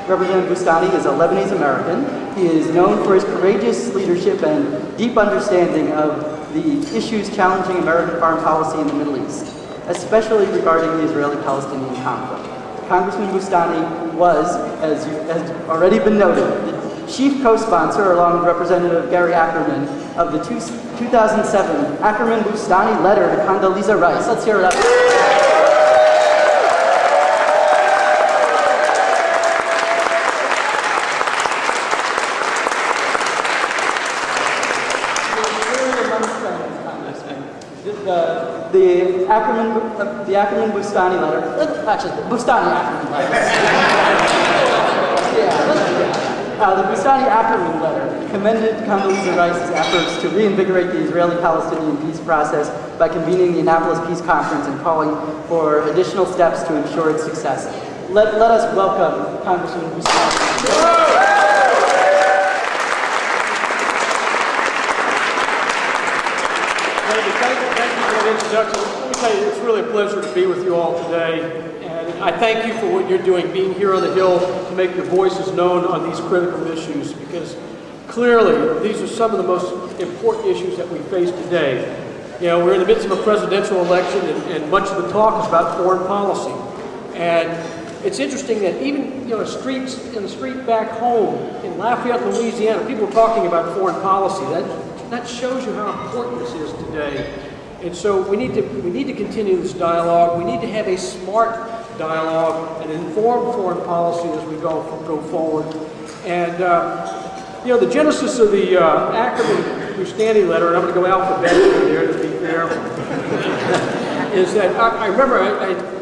Representative Boustany is a Lebanese American. He is known for his courageous leadership and deep understanding of the issues challenging American foreign policy in the Middle East, especially regarding the Israeli-Palestinian conflict. Congressman Boustany was, as has already been noted, the chief co-sponsor, along with Representative Gary Ackerman, of the 2007 Ackerman-Boustany letter to Condoleezza Rice. Let's hear it up. The Ackerman-Boustany letter, actually, Boustany-Ackerman letter. The Boustany-Ackerman letter commended Condoleezza Rice's efforts to reinvigorate the Israeli-Palestinian peace process by convening the Annapolis Peace Conference and calling for additional steps to ensure its success. Let us welcome Congressman Boustany. Introduction. Let me tell you, it's really a pleasure to be with you all today, and I thank you for what you're doing, being here on the Hill to make your voices known on these critical issues, because clearly these are some of the most important issues that we face today. You know, we're in the midst of a presidential election, and much of the talk is about foreign policy. And it's interesting that even in the street back home in Lafayette, Louisiana, people are talking about foreign policy. That shows you how important this is today. And so we need to continue this dialogue. We need to have a smart dialogue, an informed foreign policy as we go forward. And the genesis of the Ackerman-Boustany letter, and I'm going to go alphabetically there to be fair, is that I remember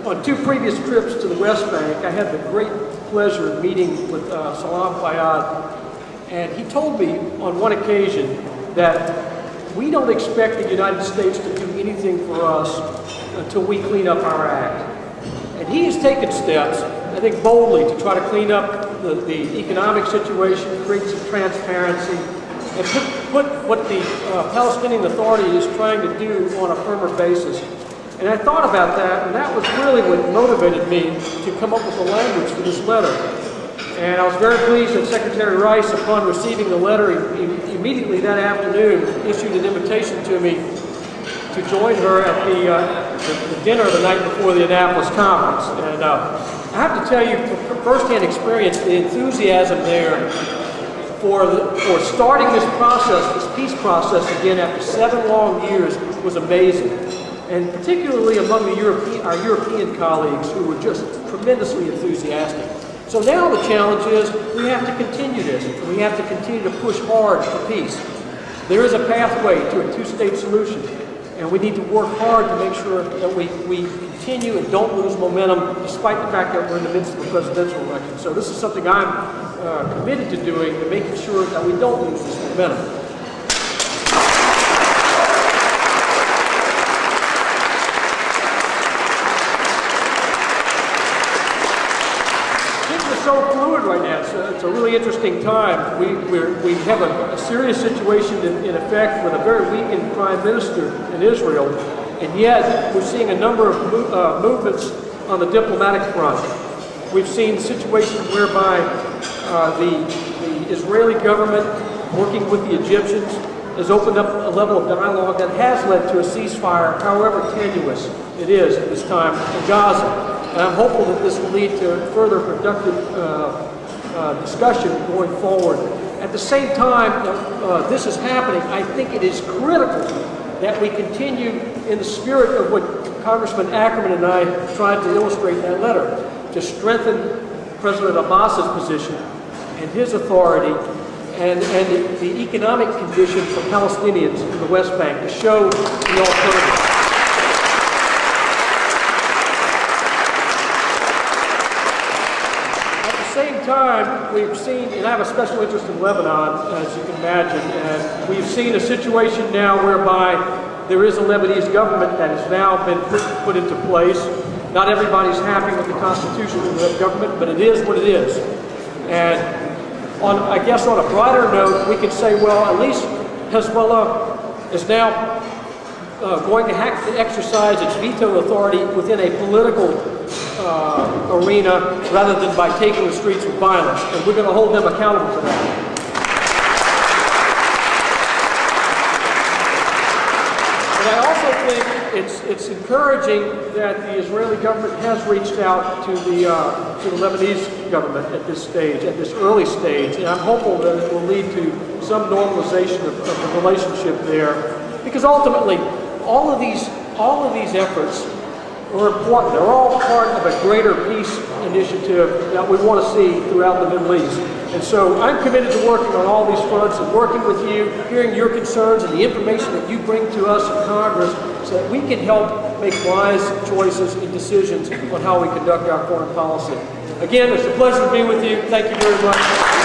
on two previous trips to the West Bank, I had the great pleasure of meeting with Salam Fayyad, and he told me on one occasion that we don't expect the United States to do anything for us until we clean up our act. And he has taken steps, I think boldly, to try to clean up the economic situation, create some transparency, and put what the Palestinian Authority is trying to do on a firmer basis. And I thought about that, and that was really what motivated me to come up with the language for this letter. And I was very pleased that Secretary Rice, upon receiving the letter, immediately that afternoon issued an invitation to me to join her at the dinner the night before the Annapolis conference. And I have to tell you, from firsthand experience, the enthusiasm there for starting this process, this peace process again after 7 long years was amazing. And particularly among our European colleagues who were just tremendously enthusiastic. So now the challenge is we have to continue this. We have to continue to push hard for peace. There is a pathway to a two-state solution, and we need to work hard to make sure that we continue and don't lose momentum, despite the fact that we're in the midst of a presidential election. So this is something I'm committed to doing, to making sure that we don't lose this momentum. So fluid right now. It's a really interesting time. We have a serious situation in effect with a very weakened prime minister in Israel, and yet we're seeing a number of movements on the diplomatic front. We've seen situations whereby the Israeli government, working with the Egyptians, has opened up a level of dialogue that has led to a ceasefire, however tenuous it is at this time in Gaza. And I'm hopeful that this will lead to further productive discussion going forward. At the same time this is happening, I think it is critical that we continue in the spirit of what Congressman Ackerman and I tried to illustrate in that letter, to strengthen President Abbas's position and his authority and the economic conditions for Palestinians in the West Bank, to show the alternative. Time, we've seen, and I have a special interest in Lebanon, as you can imagine, and we've seen a situation now whereby there is a Lebanese government that has now been put into place. Not everybody's happy with the constitution of the government, but it is what it is. And I guess on a brighter note, we can say, well, at least Hezbollah is now going to have to exercise its veto authority within a political arena rather than by taking the streets with violence. And we're going to hold them accountable for that. But I also think it's encouraging that the Israeli government has reached out to the Lebanese government at this stage, at this early stage, and I'm hopeful that it will lead to some normalization of the relationship there, because ultimately all of these efforts are important. They're all part of a greater peace initiative that we want to see throughout the Middle East. And so I'm committed to working on all these fronts and working with you, hearing your concerns and the information that you bring to us in Congress so that we can help make wise choices and decisions on how we conduct our foreign policy. Again, it's a pleasure to be with you. Thank you very much.